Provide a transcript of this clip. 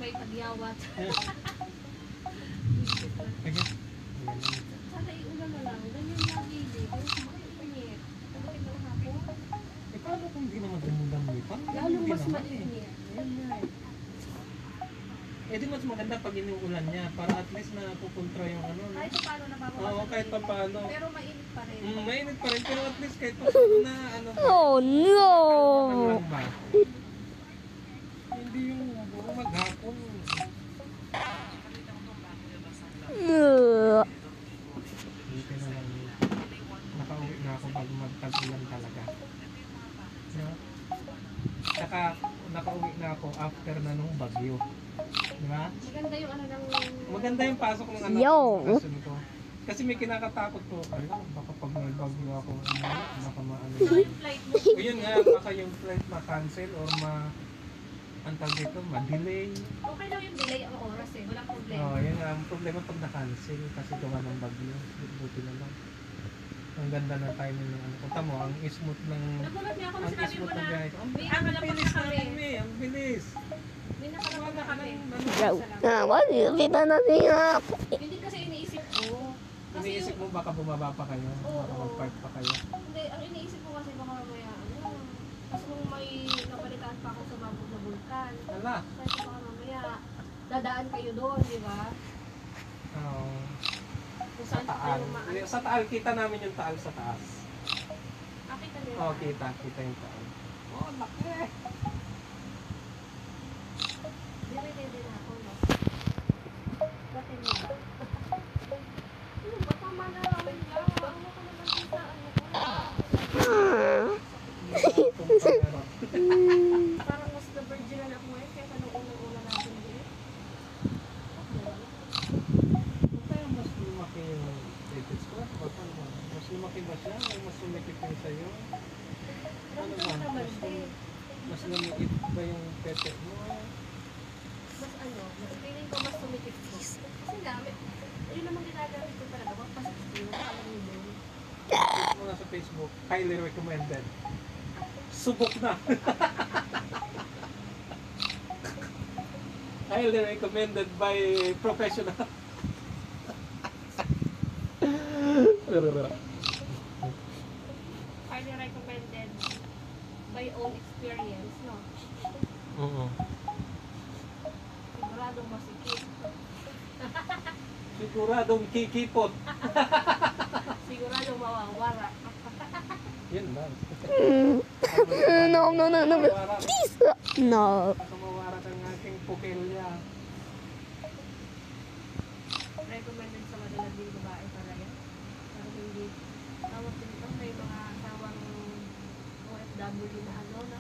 may tagyawat. Sana iulan na lang. Ganyan lagi din. Pero mainit. Bakit lang hapon? Eh, paano kung hindi naman dumudami? Lalo mas mainit. Eh, di mas maganda pag inuulan niya para at least na pupuntra yung ano. No? Kahit paano nababawasan. Oo, kahit pa paano. Pero mainit pa rin. Mainit pa rin, pero at least kahit pa na ano. Oh no! Lang ba? Hindi yung buo maghapon. Dito na lang. Nakauwi na ako pag magtag-ulan talaga. No? Saka nakauwi na ako after na nung bagyo. Di ba? Maganda yung ano ng... Maganda yung pasok ng anak Yo! ko. Kasi may kinakatakot ko. Ay, baka pag may bagyo ako, baka maano. Yung flight mo. O yun nga, baka yung flight ma-cancel or ang tawag dito, ma-delay. Okay lang yung delay ang oras eh. Walang problema. Oo, yun nga, ang problema pag na-cancel kasi gawa ng bagyo. Buti na lang. Ang ganda ng timing ng ano. Punta mo, ang smooth ng... Nagulat niya ako na Ang sinabi mo smooth na ng biyahe. Ang may nakalapag na bilis kami. natin, May. Ang bilis. May nakalapag na kami. Bro, what is it natin ako? Hindi kasi iniisip ko. Kasi Iniisip mo baka bumaba pa kayo, baka mag-park pa kayo. Hindi, ang iniisip ko kasi baka mamaya ano. Kasi kung may napalitaan pa ako sa babog na bulkan. Ala. Kasi baka mamaya dadaan kayo doon, di ba? Oo. Kung Sa saan pa taal. kayo maano. Sa taal, kita namin yung taal sa taas. Akita nila. Oo, kita yung taal. Oh, laki. Dire na ako, no? Bakit mo ba? Baka manalawin lang. Ano ko naman kita, ano ko? Parang mas na-virginal ako ngayon kaysa nung unang-una natin din. Kaya mas lumaki yung tickets ko. Mas lumaki ba siya? O mas lumikit yung sa'yo? Ano ba? Naman din. Mas lumiit ba yung pete mo? Mas ano, feeling ko mas tumikit ko. Kasi dami. Yun naman ginagamit ko talaga. Magpasakit alam mo yun. Mga sa Facebook, highly recommended. Subok na! Highly recommended by professional. Highly recommended by own experience, no? Oo. Siguradong masikip. Siguradong kikipot. Siguradong mawawara. Yan lang. No, no, no, no, please, no. Kumawara ng aking pukilya. Recommended sa madalas din babae pala yan. Para hindi tawag dito may mga asawang OFW na ano, no?